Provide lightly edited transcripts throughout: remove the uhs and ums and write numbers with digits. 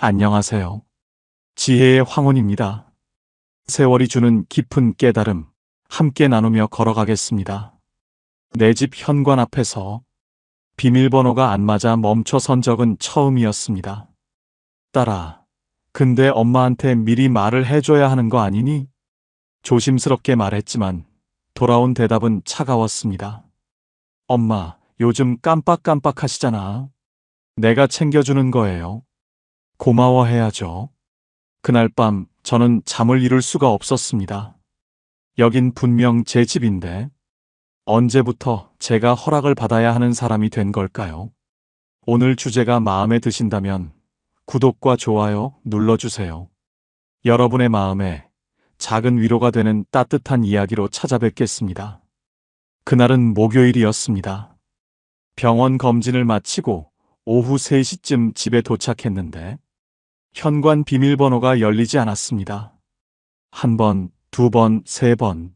안녕하세요. 지혜의 황혼입니다. 세월이 주는 깊은 깨달음, 함께 나누며 걸어가겠습니다. 내 집 현관 앞에서 비밀번호가 안 맞아 멈춰선 적은 처음이었습니다. 딸아, 근데 엄마한테 미리 말을 해줘야 하는 거 아니니? 조심스럽게 말했지만 돌아온 대답은 차가웠습니다. 엄마, 요즘 깜빡깜빡하시잖아. 내가 챙겨주는 거예요. 고마워해야죠. 그날 밤 저는 잠을 이룰 수가 없었습니다. 여긴 분명 제 집인데 언제부터 제가 허락을 받아야 하는 사람이 된 걸까요? 오늘 주제가 마음에 드신다면 구독과 좋아요 눌러주세요. 여러분의 마음에 작은 위로가 되는 따뜻한 이야기로 찾아뵙겠습니다. 그날은 목요일이었습니다. 병원 검진을 마치고 오후 3시쯤 집에 도착했는데 현관 비밀번호가 열리지 않았습니다. 한 번, 두 번, 세 번.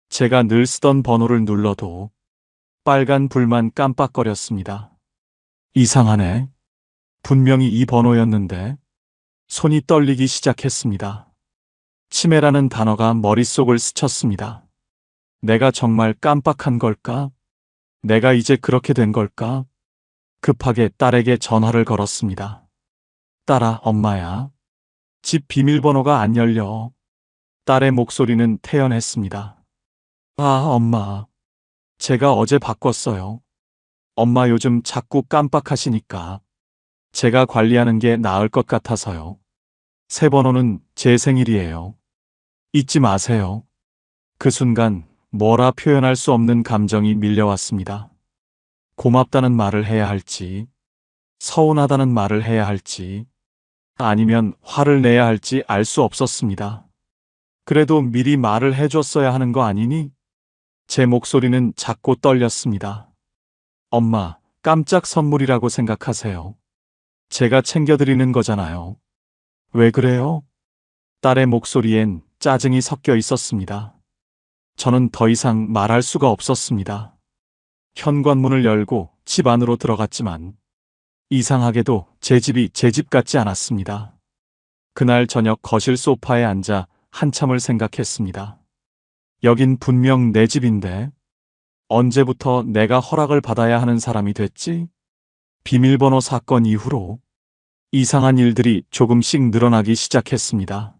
제가 늘 쓰던 번호를 눌러도 빨간 불만 깜빡거렸습니다. 이상하네. 분명히 이 번호였는데 손이 떨리기 시작했습니다. 치매라는 단어가 머릿속을 스쳤습니다. 내가 정말 깜빡한 걸까? 내가 이제 그렇게 된 걸까? 급하게 딸에게 전화를 걸었습니다. 딸아, 엄마야. 집 비밀번호가 안 열려. 딸의 목소리는 태연했습니다. 아, 엄마. 제가 어제 바꿨어요. 엄마 요즘 자꾸 깜빡하시니까 제가 관리하는 게 나을 것 같아서요. 새 번호는 제 생일이에요. 잊지 마세요. 그 순간 뭐라 표현할 수 없는 감정이 밀려왔습니다. 고맙다는 말을 해야 할지, 서운하다는 말을 해야 할지, 아니면 화를 내야 할지 알 수 없었습니다. 그래도 미리 말을 해줬어야 하는 거 아니니? 제 목소리는 작고 떨렸습니다. 엄마, 깜짝 선물이라고 생각하세요. 제가 챙겨드리는 거잖아요. 왜 그래요? 딸의 목소리엔 짜증이 섞여 있었습니다. 저는 더 이상 말할 수가 없었습니다. 현관문을 열고 집 안으로 들어갔지만 이상하게도 제 집이 제 집 같지 않았습니다. 그날 저녁 거실 소파에 앉아 한참을 생각했습니다. 여긴 분명 내 집인데 언제부터 내가 허락을 받아야 하는 사람이 됐지? 비밀번호 사건 이후로 이상한 일들이 조금씩 늘어나기 시작했습니다.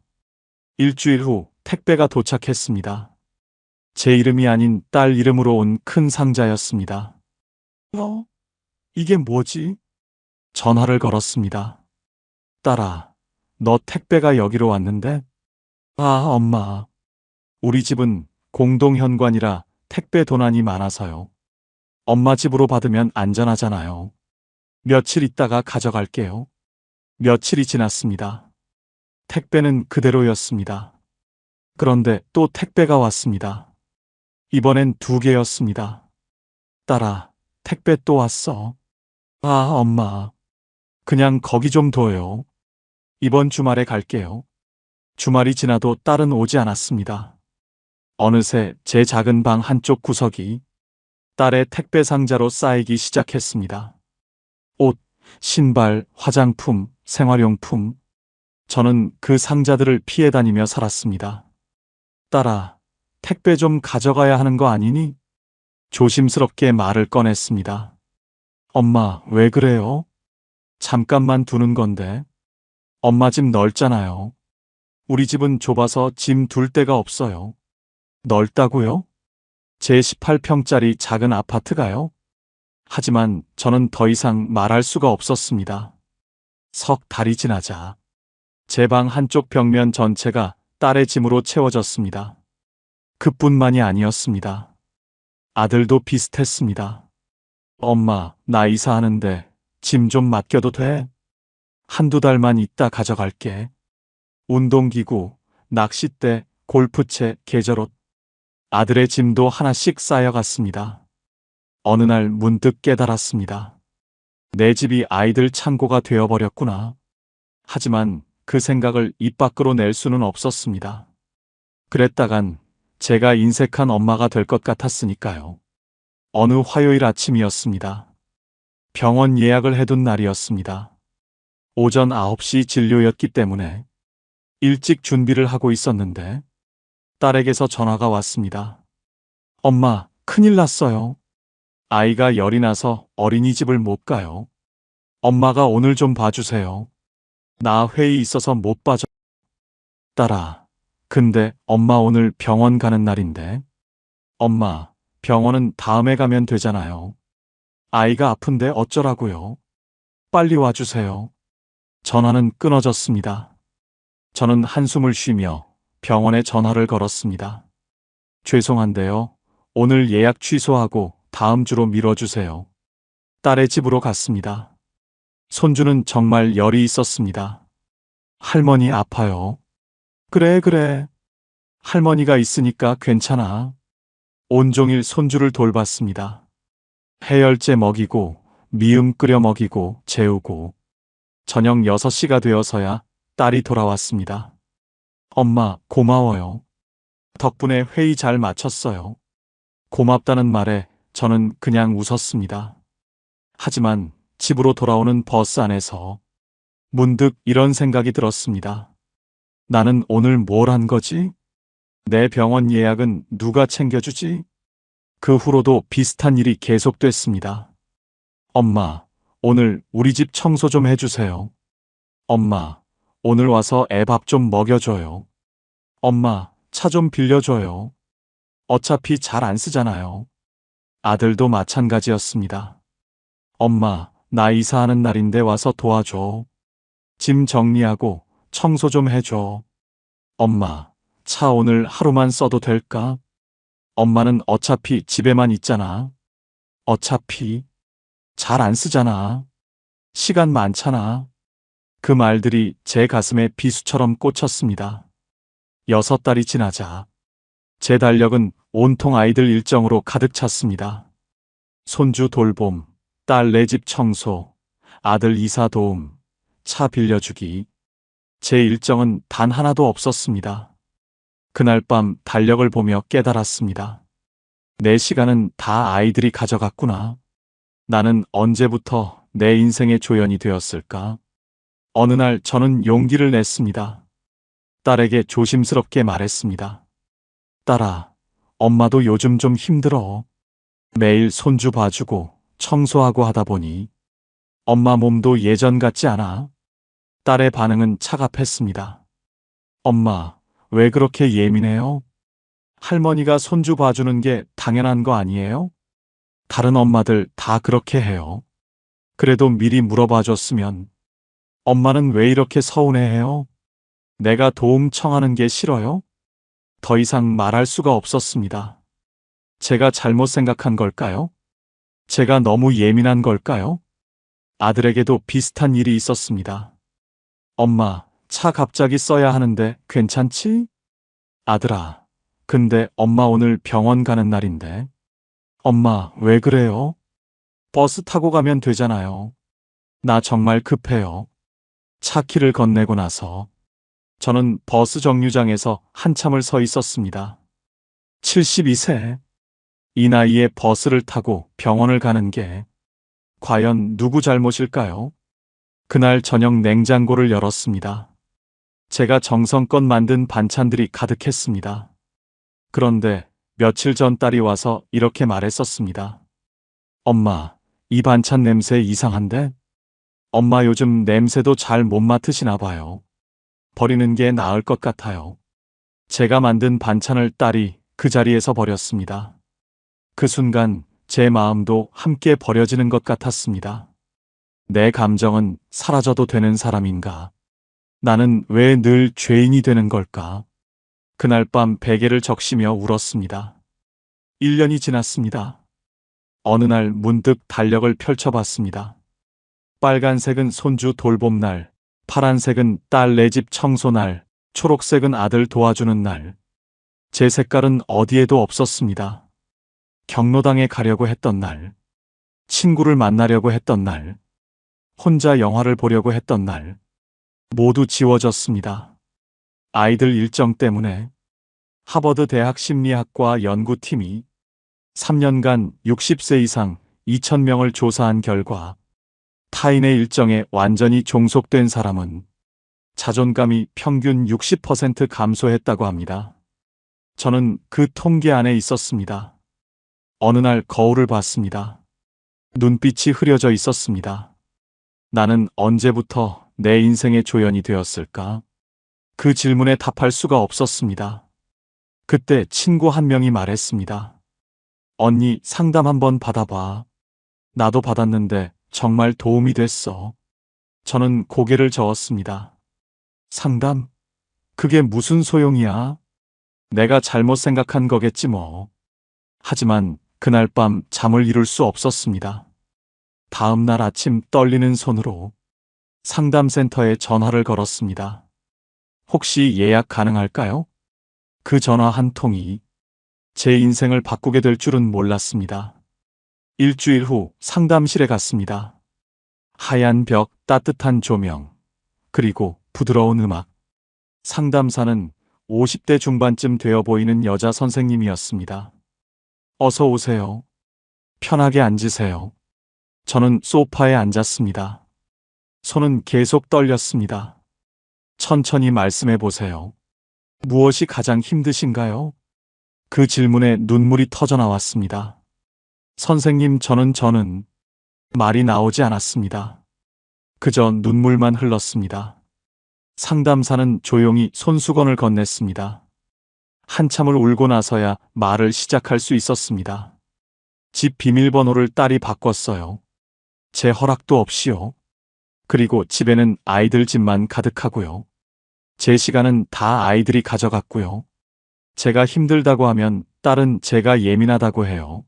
일주일 후 택배가 도착했습니다. 제 이름이 아닌 딸 이름으로 온 큰 상자였습니다. 이게 뭐지? 전화를 걸었습니다. 딸아, 너 택배가 여기로 왔는데? 아, 엄마. 우리 집은 공동현관이라 택배 도난이 많아서요. 엄마 집으로 받으면 안전하잖아요. 며칠 있다가 가져갈게요. 며칠이 지났습니다. 택배는 그대로였습니다. 그런데 또 택배가 왔습니다. 이번엔 2개였습니다. 딸아, 택배 또 왔어. 아, 엄마. 그냥 거기 좀 둬요. 이번 주말에 갈게요. 주말이 지나도 딸은 오지 않았습니다. 어느새 제 작은 방 한쪽 구석이 딸의 택배 상자로 쌓이기 시작했습니다. 옷, 신발, 화장품, 생활용품. 저는 그 상자들을 피해 다니며 살았습니다. 딸아, 택배 좀 가져가야 하는 거 아니니? 조심스럽게 말을 꺼냈습니다. 엄마, 왜 그래요? 잠깐만 두는 건데. 엄마 집 넓잖아요. 우리 집은 좁아서 짐 둘 데가 없어요. 넓다고요? 제 18평짜리 작은 아파트가요? 하지만 저는 더 이상 말할 수가 없었습니다. 석 달이 지나자 제 방 한쪽 벽면 전체가 딸의 짐으로 채워졌습니다. 그뿐만이 아니었습니다. 아들도 비슷했습니다. 엄마, 나 이사하는데 짐 좀 맡겨도 돼? 한두 달만 있다 가져갈게. 운동기구, 낚싯대, 골프채, 계절옷. 아들의 짐도 하나씩 쌓여갔습니다. 어느 날 문득 깨달았습니다. 내 집이 아이들 창고가 되어버렸구나. 하지만 그 생각을 입 밖으로 낼 수는 없었습니다. 그랬다간 제가 인색한 엄마가 될 것 같았으니까요. 어느 화요일 아침이었습니다. 병원 예약을 해둔 날이었습니다. 오전 9시 진료였기 때문에 일찍 준비를 하고 있었는데 딸에게서 전화가 왔습니다. 엄마, 큰일 났어요. 아이가 열이 나서 어린이집을 못 가요. 엄마가 오늘 좀 봐주세요. 나 회의 있어서 못 빠져. 딸아, 근데 엄마 오늘 병원 가는 날인데. 엄마, 병원은 다음에 가면 되잖아요. 아이가 아픈데 어쩌라고요? 빨리 와주세요. 전화는 끊어졌습니다. 저는 한숨을 쉬며 병원에 전화를 걸었습니다. 죄송한데요. 오늘 예약 취소하고 다음 주로 미뤄주세요. 딸의 집으로 갔습니다. 손주는 정말 열이 있었습니다. 할머니 아파요. 그래. 할머니가 있으니까 괜찮아. 온종일 손주를 돌봤습니다. 해열제 먹이고, 미음 끓여 먹이고, 재우고. 저녁 6시가 되어서야 딸이 돌아왔습니다. 엄마, 고마워요. 덕분에 회의 잘 마쳤어요. 고맙다는 말에 저는 그냥 웃었습니다. 하지만 집으로 돌아오는 버스 안에서 문득 이런 생각이 들었습니다. 나는 오늘 뭘 한 거지? 내 병원 예약은 누가 챙겨주지? 그 후로도 비슷한 일이 계속됐습니다. 엄마, 오늘 우리 집 청소 좀 해주세요. 엄마, 오늘 와서 애 밥 좀 먹여줘요. 엄마, 차 좀 빌려줘요. 어차피 잘 안 쓰잖아요. 아들도 마찬가지였습니다. 엄마, 나 이사하는 날인데 와서 도와줘. 짐 정리하고 청소 좀 해줘. 엄마, 차 오늘 하루만 써도 될까? 엄마는 어차피 집에만 있잖아. 어차피 잘 안 쓰잖아. 시간 많잖아. 그 말들이 제 가슴에 비수처럼 꽂혔습니다. 6달이 지나자 제 달력은 온통 아이들 일정으로 가득 찼습니다. 손주 돌봄, 딸 내 집 청소, 아들 이사 도움, 차 빌려주기. 제 일정은 단 하나도 없었습니다. 그날 밤 달력을 보며 깨달았습니다. 내 시간은 다 아이들이 가져갔구나. 나는 언제부터 내 인생의 조연이 되었을까? 어느 날 저는 용기를 냈습니다. 딸에게 조심스럽게 말했습니다. 딸아, 엄마도 요즘 좀 힘들어. 매일 손주 봐주고 청소하고 하다 보니 엄마 몸도 예전 같지 않아. 딸의 반응은 차갑했습니다. 엄마, 왜 그렇게 예민해요? 할머니가 손주 봐주는 게 당연한 거 아니에요? 다른 엄마들 다 그렇게 해요. 그래도 미리 물어봐 줬으면. 엄마는 왜 이렇게 서운해해요? 내가 도움 청하는 게 싫어요? 더 이상 말할 수가 없었습니다. 제가 잘못 생각한 걸까요? 제가 너무 예민한 걸까요? 아들에게도 비슷한 일이 있었습니다. 엄마, 차 갑자기 써야 하는데 괜찮지? 아들아, 근데 엄마 오늘 병원 가는 날인데. 엄마, 왜 그래요? 버스 타고 가면 되잖아요. 나 정말 급해요. 차 키를 건네고 나서 저는 버스 정류장에서 한참을 서 있었습니다. 72세. 이 나이에 버스를 타고 병원을 가는 게 과연 누구 잘못일까요? 그날 저녁 냉장고를 열었습니다. 제가 정성껏 만든 반찬들이 가득했습니다. 그런데 며칠 전 딸이 와서 이렇게 말했었습니다. 엄마, 이 반찬 냄새 이상한데? 엄마 요즘 냄새도 잘 못 맡으시나 봐요. 버리는 게 나을 것 같아요. 제가 만든 반찬을 딸이 그 자리에서 버렸습니다. 그 순간 제 마음도 함께 버려지는 것 같았습니다. 내 감정은 사라져도 되는 사람인가? 나는 왜 늘 죄인이 되는 걸까? 그날 밤 베개를 적시며 울었습니다. 1년이 지났습니다. 어느 날 문득 달력을 펼쳐봤습니다. 빨간색은 손주 돌봄 날, 파란색은 딸 내 집 청소 날, 초록색은 아들 도와주는 날. 제 색깔은 어디에도 없었습니다. 경로당에 가려고 했던 날, 친구를 만나려고 했던 날, 혼자 영화를 보려고 했던 날, 모두 지워졌습니다. 아이들 일정 때문에 하버드 대학 심리학과 연구팀이 3년간 60세 이상 2,000명을 조사한 결과 타인의 일정에 완전히 종속된 사람은 자존감이 평균 60% 감소했다고 합니다. 저는 그 통계 안에 있었습니다. 어느 날 거울을 봤습니다. 눈빛이 흐려져 있었습니다. 나는 언제부터 내 인생의 조연이 되었을까? 그 질문에 답할 수가 없었습니다. 그때 친구 한 명이 말했습니다. 언니, 상담 한번 받아봐. 나도 받았는데 정말 도움이 됐어. 저는 고개를 저었습니다. 상담? 그게 무슨 소용이야? 내가 잘못 생각한 거겠지 뭐. 하지만 그날 밤 잠을 이룰 수 없었습니다. 다음 날 아침 떨리는 손으로 상담센터에 전화를 걸었습니다. 혹시 예약 가능할까요? 그 전화 한 통이 제 인생을 바꾸게 될 줄은 몰랐습니다. 일주일 후 상담실에 갔습니다. 하얀 벽, 따뜻한 조명, 그리고 부드러운 음악. 상담사는 50대 중반쯤 되어 보이는 여자 선생님이었습니다. 어서 오세요. 편하게 앉으세요. 저는 소파에 앉았습니다. 손은 계속 떨렸습니다. 천천히 말씀해 보세요. 무엇이 가장 힘드신가요? 그 질문에 눈물이 터져 나왔습니다. 선생님, 저는 말이 나오지 않았습니다. 그저 눈물만 흘렀습니다. 상담사는 조용히 손수건을 건넸습니다. 한참을 울고 나서야 말을 시작할 수 있었습니다. 집 비밀번호를 딸이 바꿨어요. 제 허락도 없이요. 그리고 집에는 아이들 집만 가득하고요. 제 시간은 다 아이들이 가져갔고요. 제가 힘들다고 하면 딸은 제가 예민하다고 해요.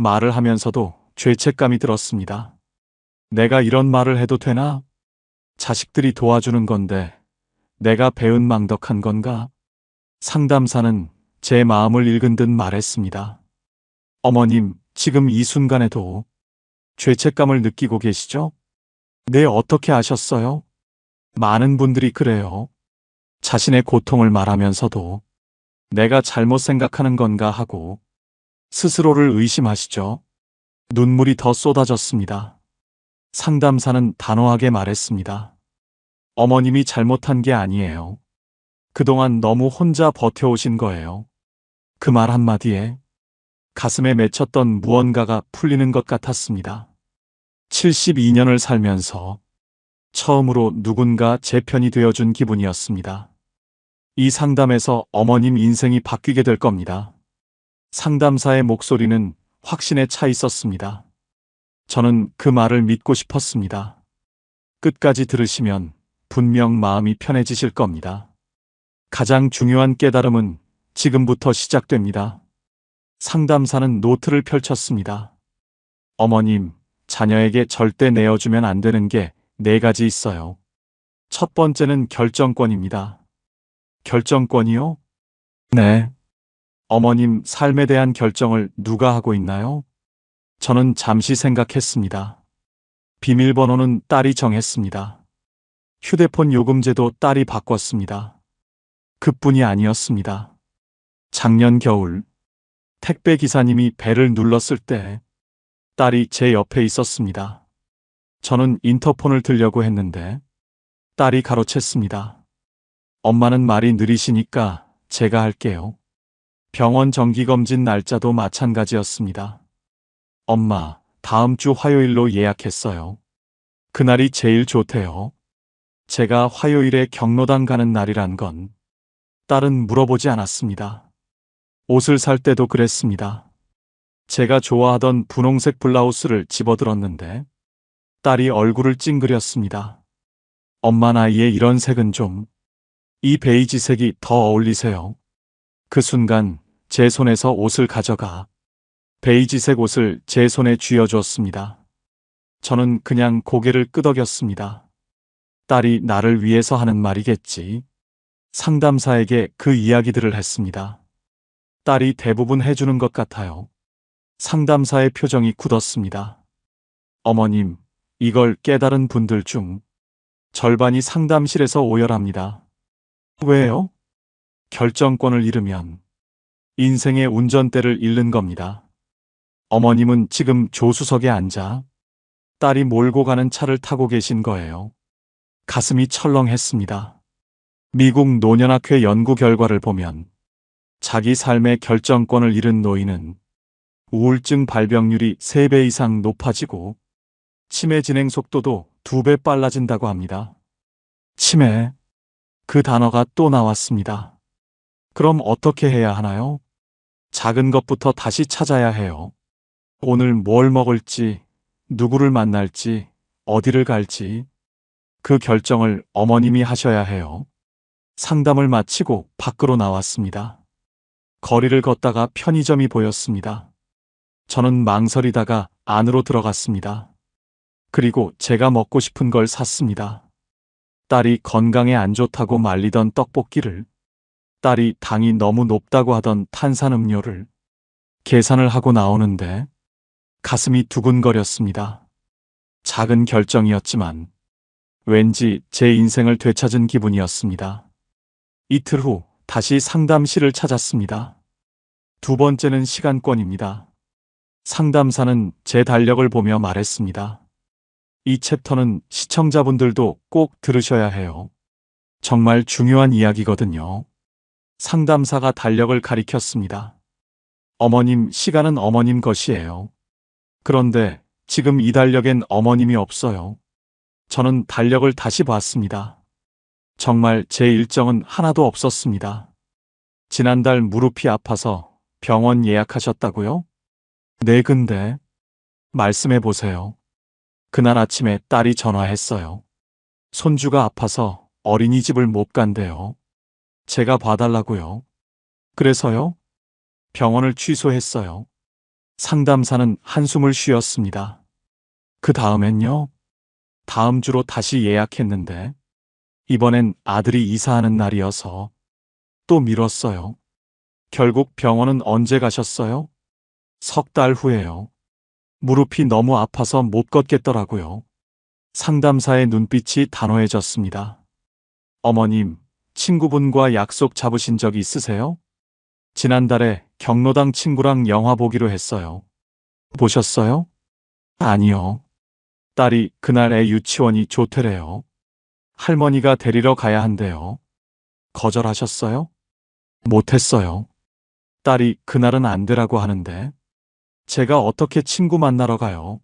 말을 하면서도 죄책감이 들었습니다. 내가 이런 말을 해도 되나? 자식들이 도와주는 건데 내가 배은 망덕한 건가? 상담사는 제 마음을 읽은 듯 말했습니다. 어머님, 지금 이 순간에도 죄책감을 느끼고 계시죠? 네, 어떻게 아셨어요? 많은 분들이 그래요. 자신의 고통을 말하면서도 내가 잘못 생각하는 건가 하고 스스로를 의심하시죠. 눈물이 더 쏟아졌습니다. 상담사는 단호하게 말했습니다. 어머님이 잘못한 게 아니에요. 그동안 너무 혼자 버텨오신 거예요. 그 말 한마디에 가슴에 맺혔던 무언가가 풀리는 것 같았습니다. 72년을 살면서 처음으로 누군가 제 편이 되어준 기분이었습니다. 이 상담에서 어머님 인생이 바뀌게 될 겁니다. 상담사의 목소리는 확신에 차 있었습니다. 저는 그 말을 믿고 싶었습니다. 끝까지 들으시면 분명 마음이 편해지실 겁니다. 가장 중요한 깨달음은 지금부터 시작됩니다. 상담사는 노트를 펼쳤습니다. 어머님, 자녀에게 절대 내어주면 안 되는 게 4가지 있어요. 첫 번째는 결정권입니다. 결정권이요? 네. 어머님 삶에 대한 결정을 누가 하고 있나요? 저는 잠시 생각했습니다. 비밀번호는 딸이 정했습니다. 휴대폰 요금제도 딸이 바꿨습니다. 그뿐이 아니었습니다. 작년 겨울 택배 기사님이 벨을 눌렀을 때 딸이 제 옆에 있었습니다. 저는 인터폰을 들려고 했는데 딸이 가로챘습니다. 엄마는 말이 느리시니까 제가 할게요. 병원 정기검진 날짜도 마찬가지였습니다. 엄마, 다음 주 화요일로 예약했어요. 그날이 제일 좋대요. 제가 화요일에 경로당 가는 날이란 건 딸은 물어보지 않았습니다. 옷을 살 때도 그랬습니다. 제가 좋아하던 분홍색 블라우스를 집어들었는데 딸이 얼굴을 찡그렸습니다. 엄마 나이에 이런 색은 좀, 이 베이지색이 더 어울리세요. 그 순간 제 손에서 옷을 가져가 베이지색 옷을 제 손에 쥐어주었습니다. 저는 그냥 고개를 끄덕였습니다. 딸이 나를 위해서 하는 말이겠지. 상담사에게 그 이야기들을 했습니다. 딸이 대부분 해주는 것 같아요. 상담사의 표정이 굳었습니다. 어머님, 이걸 깨달은 분들 중 절반이 상담실에서 오열합니다. 왜요? 결정권을 잃으면 인생의 운전대를 잃는 겁니다. 어머님은 지금 조수석에 앉아 딸이 몰고 가는 차를 타고 계신 거예요. 가슴이 철렁했습니다. 미국 노년학회 연구 결과를 보면 자기 삶의 결정권을 잃은 노인은 우울증 발병률이 3배 이상 높아지고 치매 진행 속도도 2배 빨라진다고 합니다. 치매. 그 단어가 또 나왔습니다. 그럼 어떻게 해야 하나요? 작은 것부터 다시 찾아야 해요. 오늘 뭘 먹을지, 누구를 만날지, 어디를 갈지, 그 결정을 어머님이 하셔야 해요. 상담을 마치고 밖으로 나왔습니다. 거리를 걷다가 편의점이 보였습니다. 저는 망설이다가 안으로 들어갔습니다. 그리고 제가 먹고 싶은 걸 샀습니다. 딸이 건강에 안 좋다고 말리던 떡볶이를, 딸이 당이 너무 높다고 하던 탄산음료를 계산을 하고 나오는데 가슴이 두근거렸습니다. 작은 결정이었지만 왠지 제 인생을 되찾은 기분이었습니다. 이틀 후 다시 상담실을 찾았습니다. 두 번째는 시간권입니다. 상담사는 제 달력을 보며 말했습니다. 이 챕터는 시청자분들도 꼭 들으셔야 해요. 정말 중요한 이야기거든요. 상담사가 달력을 가리켰습니다. 어머님, 시간은 어머님 것이에요. 그런데 지금 이 달력엔 어머님이 없어요. 저는 달력을 다시 봤습니다. 정말 제 일정은 하나도 없었습니다. 지난달 무릎이 아파서 병원 예약하셨다고요? 네, 근데 말씀해 보세요. 그날 아침에 딸이 전화했어요. 손주가 아파서 어린이집을 못 간대요. 제가 봐달라고요. 그래서요? 병원을 취소했어요. 상담사는 한숨을 쉬었습니다. 그 다음엔요? 다음 주로 다시 예약했는데 이번엔 아들이 이사하는 날이어서 또 미뤘어요. 결국 병원은 언제 가셨어요? 3달 후에요. 무릎이 너무 아파서 못 걷겠더라고요. 상담사의 눈빛이 단호해졌습니다. 어머님, 친구분과 약속 잡으신 적 있으세요? 지난달에 경로당 친구랑 영화 보기로 했어요. 보셨어요? 아니요. 딸이 그날 애 유치원이 조퇴래요. 할머니가 데리러 가야 한대요. 거절하셨어요? 못했어요. 딸이 그날은 안 되라고 하는데 제가 어떻게 친구 만나러 가요?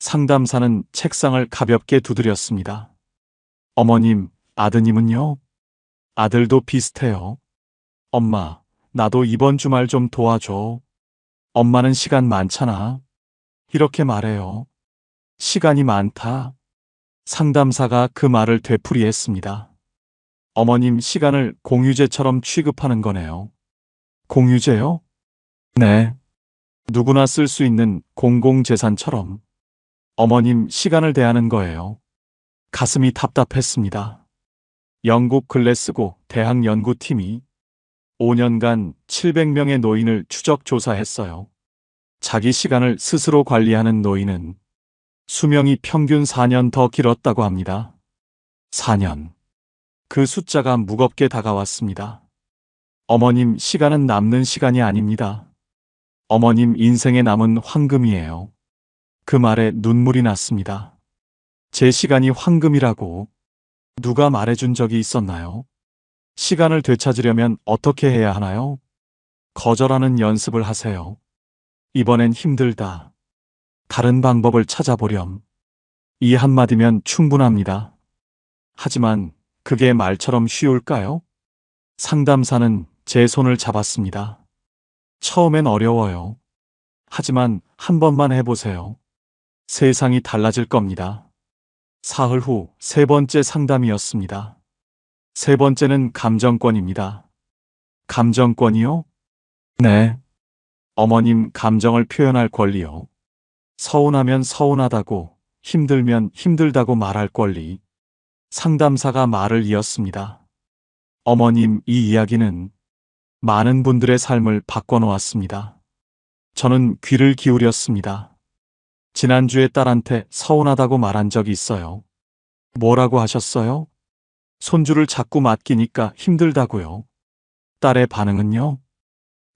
상담사는 책상을 가볍게 두드렸습니다. 어머님, 아드님은요? 아들도 비슷해요. 엄마, 나도 이번 주말 좀 도와줘. 엄마는 시간 많잖아. 이렇게 말해요. 시간이 많다. 상담사가 그 말을 되풀이했습니다. 어머님, 시간을 공유제처럼 취급하는 거네요. 공유제요? 네. 누구나 쓸 수 있는 공공재산처럼 어머님 시간을 대하는 거예요. 가슴이 답답했습니다. 영국 글래스고 대학 연구팀이 5년간 700명의 노인을 추적 조사했어요. 자기 시간을 스스로 관리하는 노인은 수명이 평균 4년 더 길었다고 합니다. 4년. 그 숫자가 무겁게 다가왔습니다. 어머님, 시간은 남는 시간이 아닙니다. 어머님 인생에 남은 황금이에요. 그 말에 눈물이 났습니다. 제 시간이 황금이라고 누가 말해준 적이 있었나요? 시간을 되찾으려면 어떻게 해야 하나요? 거절하는 연습을 하세요. 이번엔 힘들다. 다른 방법을 찾아보렴. 이 한마디면 충분합니다. 하지만 그게 말처럼 쉬울까요? 상담사는 제 손을 잡았습니다. 처음엔 어려워요. 하지만 한 번만 해보세요. 세상이 달라질 겁니다. 사흘 후 3번째 상담이었습니다. 3번째는 감정권입니다. 감정권이요? 네. 어머님 감정을 표현할 권리요. 서운하면 서운하다고, 힘들면 힘들다고 말할 권리. 상담사가 말을 이었습니다. 어머님, 이 이야기는 많은 분들의 삶을 바꿔놓았습니다. 저는 귀를 기울였습니다. 지난주에 딸한테 서운하다고 말한 적이 있어요. 뭐라고 하셨어요? 손주를 자꾸 맡기니까 힘들다고요. 딸의 반응은요?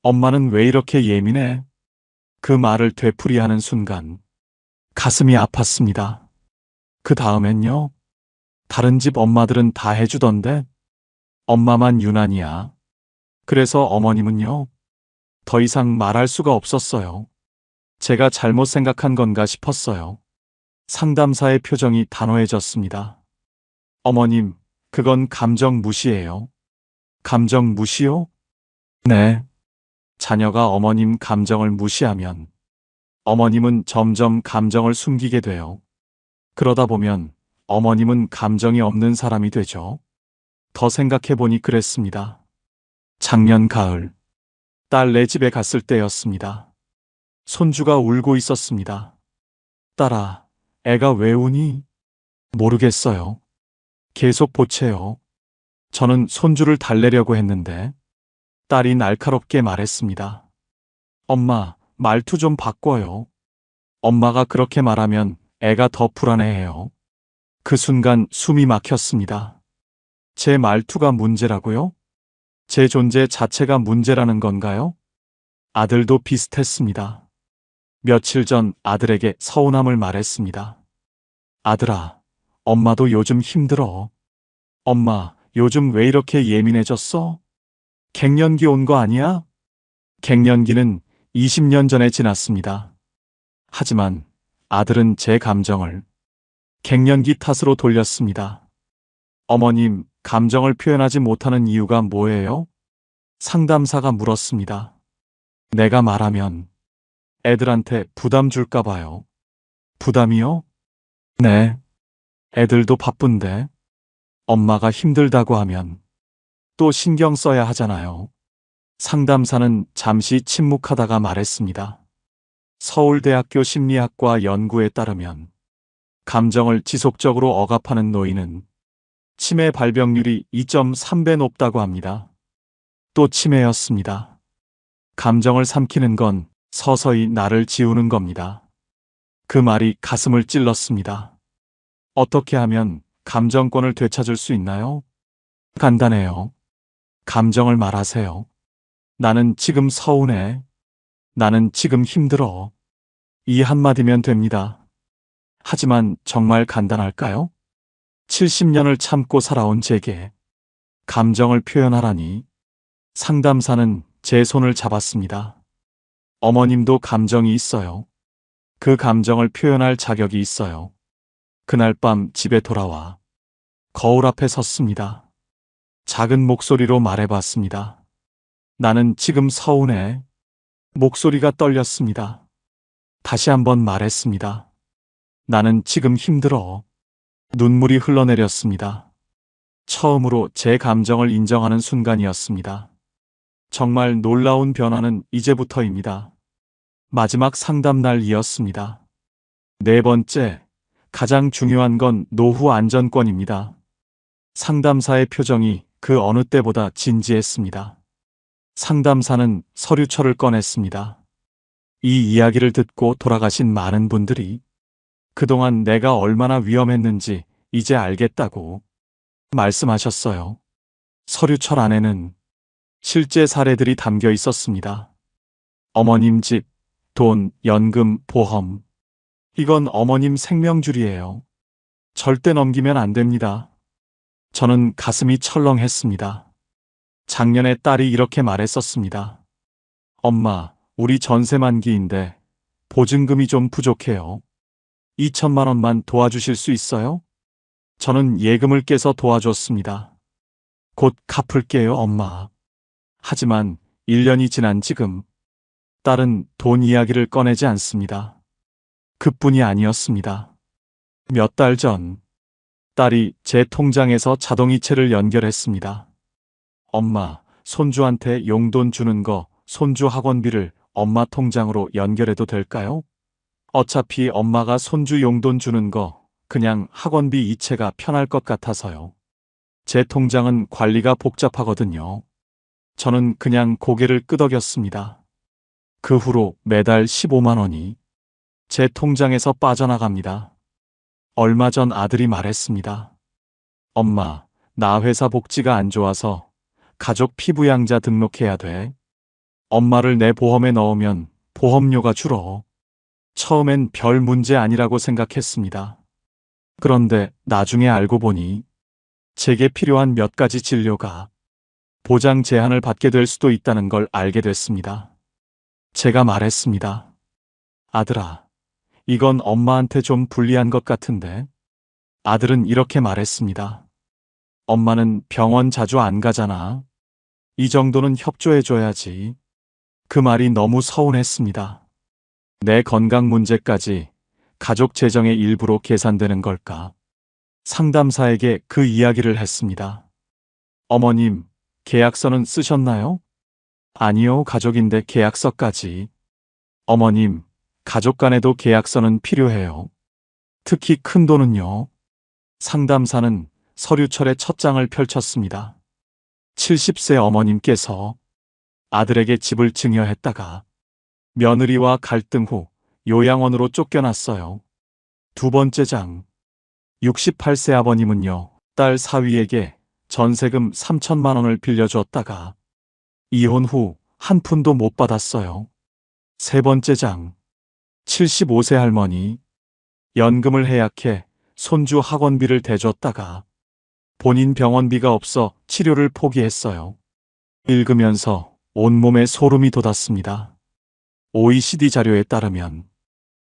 엄마는 왜 이렇게 예민해? 그 말을 되풀이하는 순간 가슴이 아팠습니다. 그 다음엔요. 다른 집 엄마들은 다 해주던데 엄마만 유난이야. 그래서 어머님은요. 더 이상 말할 수가 없었어요. 제가 잘못 생각한 건가 싶었어요. 상담사의 표정이 단호해졌습니다. 어머님, 그건 감정 무시예요. 감정 무시요? 네. 자녀가 어머님 감정을 무시하면 어머님은 점점 감정을 숨기게 돼요. 그러다 보면 어머님은 감정이 없는 사람이 되죠. 더 생각해보니 그랬습니다. 작년 가을, 딸네 집에 갔을 때였습니다. 손주가 울고 있었습니다. 딸아, 애가 왜 우니? 모르겠어요. 계속 보채요. 저는 손주를 달래려고 했는데 딸이 날카롭게 말했습니다. 엄마, 말투 좀 바꿔요. 엄마가 그렇게 말하면 애가 더 불안해해요. 그 순간 숨이 막혔습니다. 제 말투가 문제라고요? 제 존재 자체가 문제라는 건가요? 아들도 비슷했습니다. 며칠 전 아들에게 서운함을 말했습니다. 아들아, 엄마도 요즘 힘들어. 엄마, 요즘 왜 이렇게 예민해졌어? 갱년기 온 거 아니야? 갱년기는 20년 전에 지났습니다. 하지만 아들은 제 감정을 갱년기 탓으로 돌렸습니다. 어머님, 감정을 표현하지 못하는 이유가 뭐예요? 상담사가 물었습니다. 내가 말하면 애들한테 부담 줄까 봐요. 부담이요? 네. 애들도 바쁜데 엄마가 힘들다고 하면 또 신경 써야 하잖아요. 상담사는 잠시 침묵하다가 말했습니다. 서울대학교 심리학과 연구에 따르면 감정을 지속적으로 억압하는 노인은 치매 발병률이 2.3배 높다고 합니다. 또 치매였습니다. 감정을 삼키는 건 서서히 나를 지우는 겁니다. 그 말이 가슴을 찔렀습니다. 어떻게 하면 감정권을 되찾을 수 있나요? 간단해요. 감정을 말하세요. 나는 지금 서운해. 나는 지금 힘들어. 이 한마디면 됩니다. 하지만 정말 간단할까요? 70년을 참고 살아온 제게 감정을 표현하라니. 상담사는 제 손을 잡았습니다. 어머님도 감정이 있어요. 그 감정을 표현할 자격이 있어요. 그날 밤 집에 돌아와 거울 앞에 섰습니다. 작은 목소리로 말해봤습니다. 나는 지금 서운해. 목소리가 떨렸습니다. 다시 한번 말했습니다. 나는 지금 힘들어. 눈물이 흘러내렸습니다. 처음으로 제 감정을 인정하는 순간이었습니다. 정말 놀라운 변화는 이제부터입니다. 마지막 상담 날이었습니다. 네 번째, 가장 중요한 건 노후 안전권입니다. 상담사의 표정이 그 어느 때보다 진지했습니다. 상담사는 서류철을 꺼냈습니다. 이 이야기를 듣고 돌아가신 많은 분들이 그동안 내가 얼마나 위험했는지 이제 알겠다고 말씀하셨어요. 서류철 안에는 실제 사례들이 담겨 있었습니다. 어머님 집, 돈, 연금, 보험. 이건 어머님 생명줄이에요. 절대 넘기면 안 됩니다. 저는 가슴이 철렁했습니다. 작년에 딸이 이렇게 말했었습니다. 엄마, 우리 전세 만기인데 보증금이 좀 부족해요. 2천만 원만 도와주실 수 있어요? 저는 예금을 깨서 도와줬습니다. 곧 갚을게요, 엄마. 하지만 1년이 지난 지금 딸은 돈 이야기를 꺼내지 않습니다. 그뿐이 아니었습니다. 몇 달 전 딸이 제 통장에서 자동이체를 연결했습니다. 엄마, 손주한테 용돈 주는 거 손주 학원비를 엄마 통장으로 연결해도 될까요? 어차피 엄마가 손주 용돈 주는 거 그냥 학원비 이체가 편할 것 같아서요. 제 통장은 관리가 복잡하거든요. 저는 그냥 고개를 끄덕였습니다. 그 후로 매달 15만 원이 제 통장에서 빠져나갑니다. 얼마 전 아들이 말했습니다. 엄마, 나 회사 복지가 안 좋아서 가족 피부양자 등록해야 돼. 엄마를 내 보험에 넣으면 보험료가 줄어. 처음엔 별 문제 아니라고 생각했습니다. 그런데 나중에 알고 보니 제게 필요한 몇 가지 진료가 보장 제한을 받게 될 수도 있다는 걸 알게 됐습니다. 제가 말했습니다. 아들아, 이건 엄마한테 좀 불리한 것 같은데. 아들은 이렇게 말했습니다. 엄마는 병원 자주 안 가잖아. 이 정도는 협조해줘야지. 그 말이 너무 서운했습니다. 내 건강 문제까지 가족 재정의 일부로 계산되는 걸까? 상담사에게 그 이야기를 했습니다. 어머님, 계약서는 쓰셨나요? 아니요, 가족인데 계약서까지. 어머님, 가족 간에도 계약서는 필요해요. 특히 큰 돈은요. 상담사는 서류철의 첫 장을 펼쳤습니다. 70세 어머님께서 아들에게 집을 증여했다가 며느리와 갈등 후 요양원으로 쫓겨났어요. 두 번째 장. 68세 아버님은요, 딸 사위에게 전세금 3천만 원을 빌려줬다가 이혼 후 한 푼도 못 받았어요. 세 번째 장. 75세 할머니. 연금을 해약해 손주 학원비를 대줬다가 본인 병원비가 없어 치료를 포기했어요. 읽으면서 온몸에 소름이 돋았습니다. OECD 자료에 따르면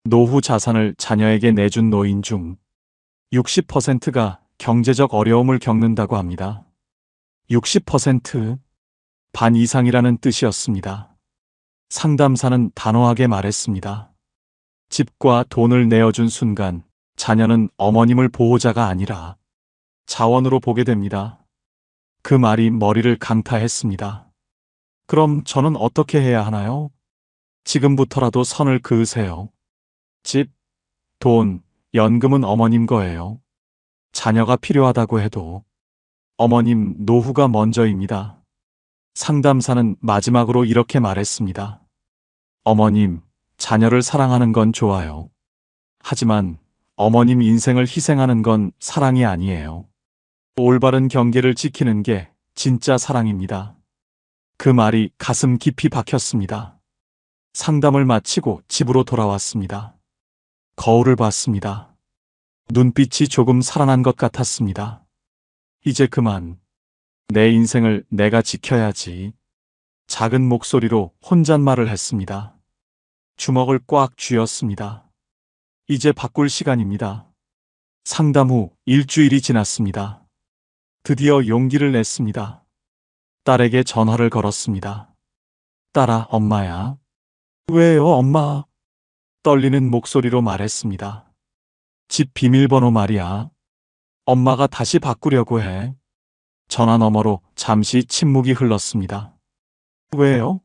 노후 자산을 자녀에게 내준 노인 중 60%가 경제적 어려움을 겪는다고 합니다. 60%? 반 이상이라는 뜻이었습니다. 상담사는 단호하게 말했습니다. 집과 돈을 내어준 순간 자녀는 어머님을 보호자가 아니라 자원으로 보게 됩니다. 그 말이 머리를 강타했습니다. 그럼 저는 어떻게 해야 하나요? 지금부터라도 선을 그으세요. 집, 돈, 연금은 어머님 거예요. 자녀가 필요하다고 해도 어머님 노후가 먼저입니다. 상담사는 마지막으로 이렇게 말했습니다. 어머님, 자녀를 사랑하는 건 좋아요. 하지만 어머님 인생을 희생하는 건 사랑이 아니에요. 올바른 경계를 지키는 게 진짜 사랑입니다. 그 말이 가슴 깊이 박혔습니다. 상담을 마치고 집으로 돌아왔습니다. 거울을 봤습니다. 눈빛이 조금 살아난 것 같았습니다. 이제 그만. 내 인생을 내가 지켜야지. 작은 목소리로 혼잣말을 했습니다. 주먹을 꽉 쥐었습니다. 이제 바꿀 시간입니다. 상담 후 일주일이 지났습니다. 드디어 용기를 냈습니다. 딸에게 전화를 걸었습니다. 딸아, 엄마야. 왜요, 엄마? 떨리는 목소리로 말했습니다. 집 비밀번호 말이야. 엄마가 다시 바꾸려고 해. 전화 너머로 잠시 침묵이 흘렀습니다. 왜요?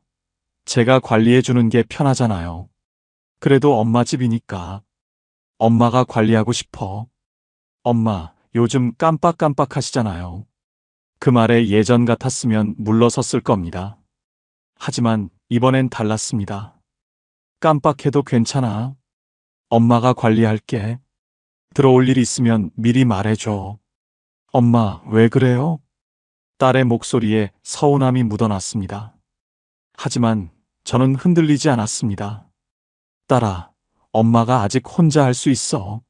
제가 관리해주는 게 편하잖아요. 그래도 엄마 집이니까. 엄마가 관리하고 싶어. 엄마, 요즘 깜빡깜빡하시잖아요. 그 말에 예전 같았으면 물러섰을 겁니다. 하지만 이번엔 달랐습니다. 깜빡해도 괜찮아. 엄마가 관리할게. 들어올 일 있으면 미리 말해줘. 엄마, 왜 그래요? 딸의 목소리에 서운함이 묻어났습니다. 하지만 저는 흔들리지 않았습니다. 딸아, 엄마가 아직 혼자 할 수 있어.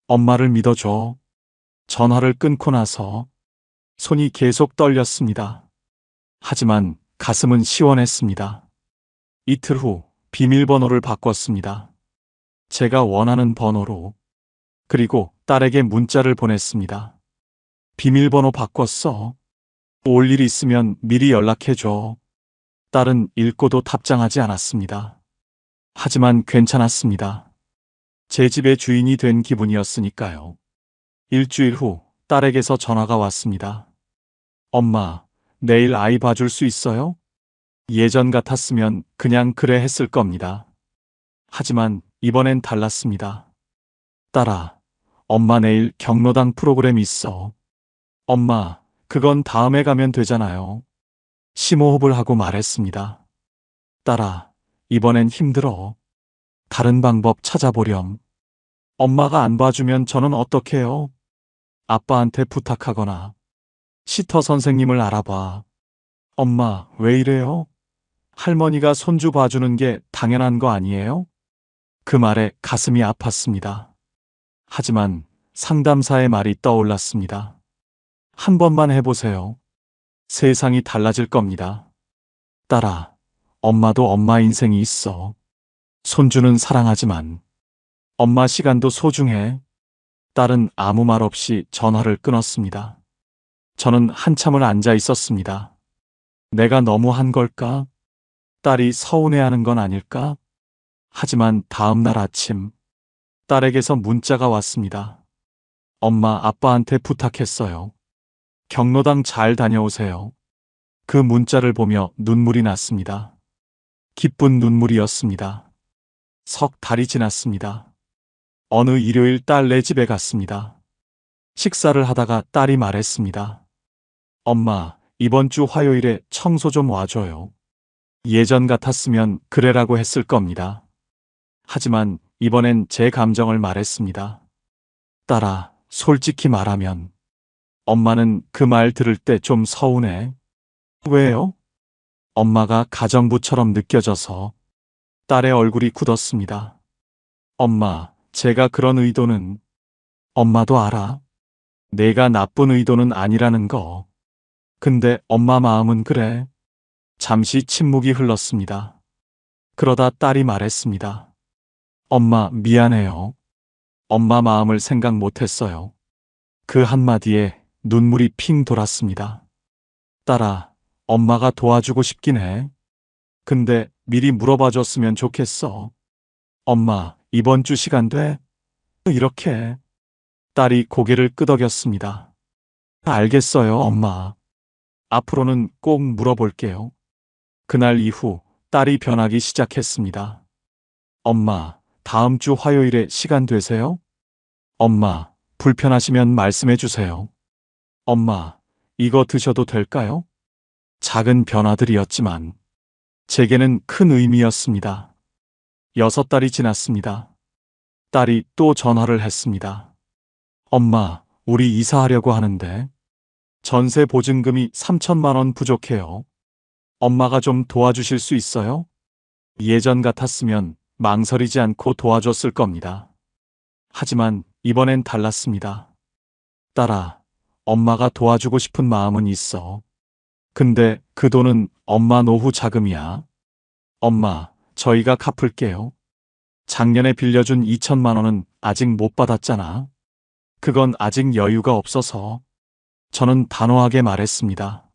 엄마를 믿어줘. 전화를 끊고 나서 손이 계속 떨렸습니다. 하지만 가슴은 시원했습니다. 이틀 후 비밀번호를 바꿨습니다. 제가 원하는 번호로. 그리고 딸에게 문자를 보냈습니다. 비밀번호 바꿨어. 올 일 있으면 미리 연락해줘. 딸은 읽고도 답장하지 않았습니다. 하지만 괜찮았습니다. 제 집의 주인이 된 기분이었으니까요. 일주일 후 딸에게서 전화가 왔습니다. 엄마, 내일 아이 봐줄 수 있어요? 예전 같았으면 그냥 그래 했을 겁니다. 하지만 이번엔 달랐습니다. 딸아, 엄마 내일 경로당 프로그램 있어. 엄마, 그건 다음에 가면 되잖아요. 심호흡을 하고 말했습니다. 딸아, 이번엔 힘들어. 다른 방법 찾아보렴. 엄마가 안 봐주면 저는 어떡해요? 아빠한테 부탁하거나 시터 선생님을 알아봐. 엄마, 왜 이래요? 할머니가 손주 봐주는 게 당연한 거 아니에요? 그 말에 가슴이 아팠습니다. 하지만 상담사의 말이 떠올랐습니다. 한 번만 해보세요. 세상이 달라질 겁니다. 딸아, 엄마도 엄마 인생이 있어. 손주는 사랑하지만 엄마 시간도 소중해. 딸은 아무 말 없이 전화를 끊었습니다. 저는 한참을 앉아 있었습니다. 내가 너무 한 걸까? 딸이 서운해하는 건 아닐까? 하지만 다음 날 아침, 딸에게서 문자가 왔습니다. 엄마, 아빠한테 부탁했어요. 경로당 잘 다녀오세요. 그 문자를 보며 눈물이 났습니다. 기쁜 눈물이었습니다. 석 달이 지났습니다. 어느 일요일 딸네 집에 갔습니다. 식사를 하다가 딸이 말했습니다. 엄마, 이번 주 화요일에 청소 좀 와줘요. 예전 같았으면 그래라고 했을 겁니다. 하지만 이번엔 제 감정을 말했습니다. 딸아, 솔직히 말하면 엄마는 그 말 들을 때 좀 서운해. 왜요? 엄마가 가정부처럼 느껴져서. 딸의 얼굴이 굳었습니다. 엄마, 제가 그런 의도는. 엄마도 알아. 내가 나쁜 의도는 아니라는 거. 근데 엄마 마음은 그래. 잠시 침묵이 흘렀습니다. 그러다 딸이 말했습니다. 엄마, 미안해요. 엄마 마음을 생각 못했어요. 그 한마디에 눈물이 핑 돌았습니다. 딸아, 엄마가 도와주고 싶긴 해. 근데 미리 물어봐 줬으면 좋겠어. 엄마, 이번 주 시간 돼? 이렇게. 딸이 고개를 끄덕였습니다. 알겠어요, 엄마. 앞으로는 꼭 물어볼게요. 그날 이후 딸이 변하기 시작했습니다. 엄마, 다음 주 화요일에 시간 되세요? 엄마, 불편하시면 말씀해 주세요. 엄마, 이거 드셔도 될까요? 작은 변화들이었지만 제게는 큰 의미였습니다. 6달이 지났습니다. 딸이 또 전화를 했습니다. 엄마, 우리 이사하려고 하는데 전세 보증금이 3천만 원 부족해요. 엄마가 좀 도와주실 수 있어요? 예전 같았으면 망설이지 않고 도와줬을 겁니다. 하지만 이번엔 달랐습니다. 딸아, 엄마가 도와주고 싶은 마음은 있어. 근데 그 돈은 엄마 노후 자금이야. 엄마, 저희가 갚을게요. 작년에 빌려준 2천만 원은 아직 못 받았잖아. 그건 아직 여유가 없어서. 저는 단호하게 말했습니다.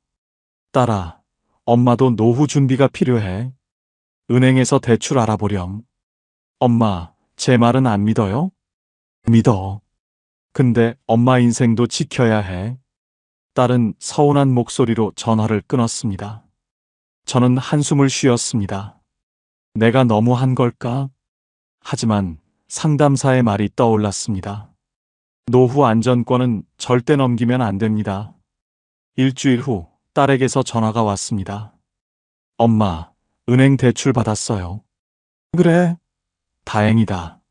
딸아, 엄마도 노후 준비가 필요해. 은행에서 대출 알아보렴. 엄마, 제 말은 안 믿어요? 믿어. 근데 엄마 인생도 지켜야 해. 딸은 서운한 목소리로 전화를 끊었습니다. 저는 한숨을 쉬었습니다. 내가 너무 한 걸까? 하지만 상담사의 말이 떠올랐습니다. 노후 안전권은 절대 넘기면 안 됩니다. 일주일 후 딸에게서 전화가 왔습니다. 엄마, 은행 대출 받았어요. 그래? 다행이다.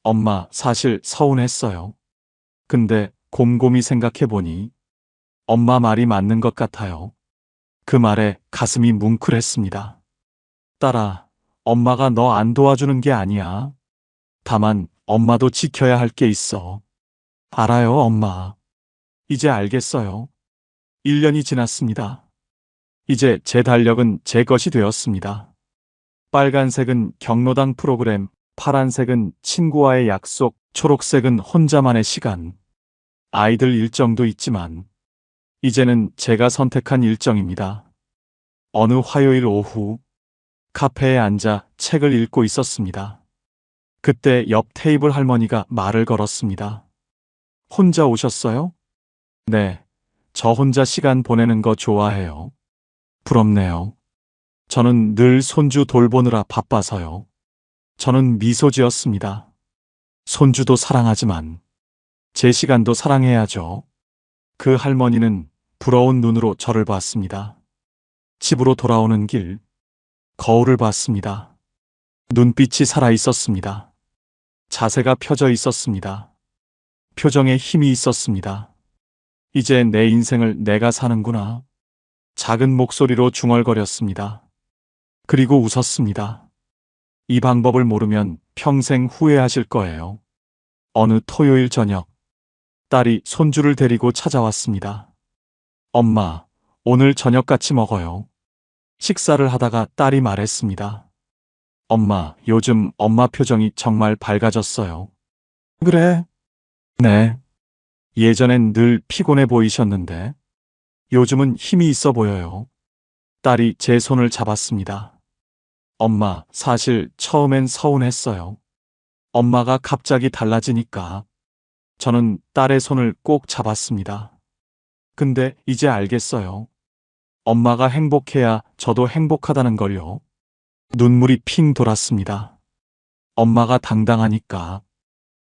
엄마, 사실 서운했어요. 근데 곰곰이 생각해보니 엄마 말이 맞는 것 같아요. 그 말에 가슴이 뭉클했습니다. 딸아, 엄마가 너 안 도와주는 게 아니야. 다만 엄마도 지켜야 할 게 있어. 알아요, 엄마. 이제 알겠어요. 1년이 지났습니다. 이제 제 달력은 제 것이 되었습니다. 빨간색은 경로당 프로그램, 파란색은 친구와의 약속, 초록색은 혼자만의 시간. 아이들 일정도 있지만 이제는 제가 선택한 일정입니다. 어느 화요일 오후 카페에 앉아 책을 읽고 있었습니다. 그때 옆 테이블 할머니가 말을 걸었습니다. 혼자 오셨어요? 네, 저 혼자 시간 보내는 거 좋아해요. 부럽네요. 저는 늘 손주 돌보느라 바빠서요. 저는 미소 지었습니다. 손주도 사랑하지만 제 시간도 사랑해야죠. 그 할머니는 부러운 눈으로 저를 봤습니다. 집으로 돌아오는 길, 거울을 봤습니다. 눈빛이 살아 있었습니다. 자세가 펴져 있었습니다. 표정에 힘이 있었습니다. 이제 내 인생을 내가 사는구나. 작은 목소리로 중얼거렸습니다. 그리고 웃었습니다. 이 방법을 모르면 평생 후회하실 거예요. 어느 토요일 저녁, 딸이 손주를 데리고 찾아왔습니다. 엄마, 오늘 저녁 같이 먹어요. 식사를 하다가 딸이 말했습니다. 엄마, 요즘 엄마 표정이 정말 밝아졌어요. 그래? 네. 예전엔 늘 피곤해 보이셨는데, 요즘은 힘이 있어 보여요. 딸이 제 손을 잡았습니다. 엄마, 사실 처음엔 서운했어요. 엄마가 갑자기 달라지니까. 저는 딸의 손을 꼭 잡았습니다. 근데 이제 알겠어요. 엄마가 행복해야 저도 행복하다는 걸요. 눈물이 핑 돌았습니다. 엄마가 당당하니까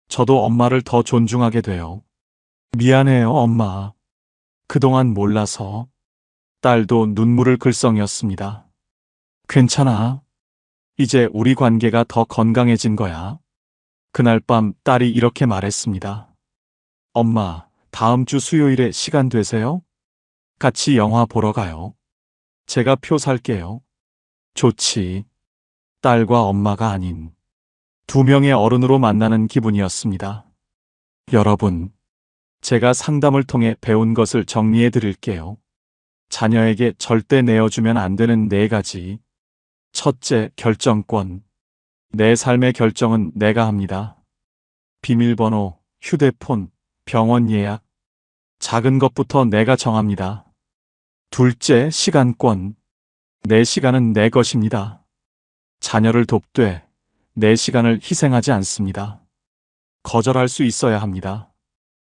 저도 엄마를 더 존중하게 돼요. 미안해요, 엄마. 그동안 몰라서. 딸도 눈물을 글썽였습니다. 괜찮아. 이제 우리 관계가 더 건강해진 거야. 그날 밤 딸이 이렇게 말했습니다. 엄마, 다음 주 수요일에 시간 되세요? 같이 영화 보러 가요. 제가 표 살게요. 좋지. 딸과 엄마가 아닌 두 명의 어른으로 만나는 기분이었습니다. 여러분, 제가 상담을 통해 배운 것을 정리해 드릴게요. 자녀에게 절대 내어주면 안 되는 4가지. 첫째, 결정권. 내 삶의 결정은 내가 합니다. 비밀번호, 휴대폰, 병원 예약. 작은 것부터 내가 정합니다. 둘째, 시간권. 내 시간은 내 것입니다. 자녀를 돕되 내 시간을 희생하지 않습니다. 거절할 수 있어야 합니다.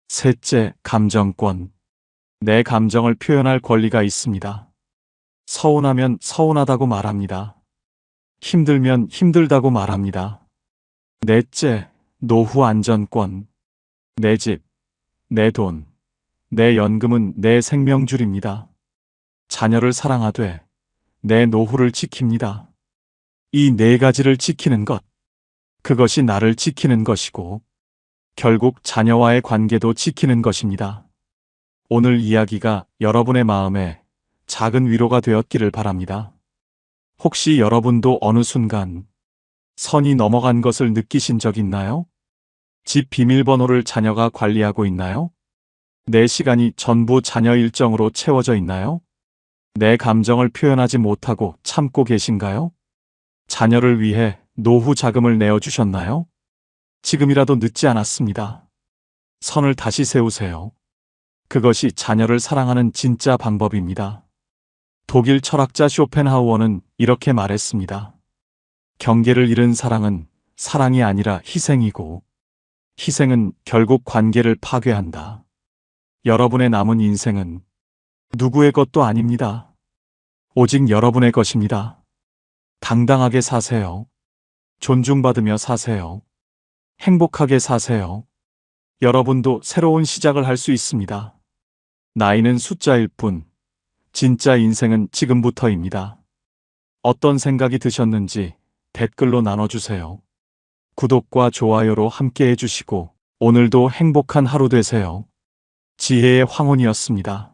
셋째, 감정권. 내 감정을 표현할 권리가 있습니다. 서운하면 서운하다고 말합니다. 힘들면 힘들다고 말합니다. 넷째, 노후 안전권. 내 집, 내 돈, 내 연금은 내 생명줄입니다. 자녀를 사랑하되 내 노후를 지킵니다. 이 4가지를 지키는 것, 그것이 나를 지키는 것이고 결국 자녀와의 관계도 지키는 것입니다. 오늘 이야기가 여러분의 마음에 작은 위로가 되었기를 바랍니다. 혹시 여러분도 어느 순간 선이 넘어간 것을 느끼신 적 있나요? 집 비밀번호를 자녀가 관리하고 있나요? 내 시간이 전부 자녀 일정으로 채워져 있나요? 내 감정을 표현하지 못하고 참고 계신가요? 자녀를 위해 노후 자금을 내어주셨나요? 지금이라도 늦지 않았습니다. 선을 다시 세우세요. 그것이 자녀를 사랑하는 진짜 방법입니다. 독일 철학자 쇼펜하우어는 이렇게 말했습니다. 경계를 잃은 사랑은 사랑이 아니라 희생이고, 희생은 결국 관계를 파괴한다. 여러분의 남은 인생은 누구의 것도 아닙니다. 오직 여러분의 것입니다. 당당하게 사세요. 존중받으며 사세요. 행복하게 사세요. 여러분도 새로운 시작을 할 수 있습니다. 나이는 숫자일 뿐, 진짜 인생은 지금부터입니다. 어떤 생각이 드셨는지 댓글로 나눠주세요. 구독과 좋아요로 함께 해주시고 오늘도 행복한 하루 되세요. 지혜의 황혼이었습니다.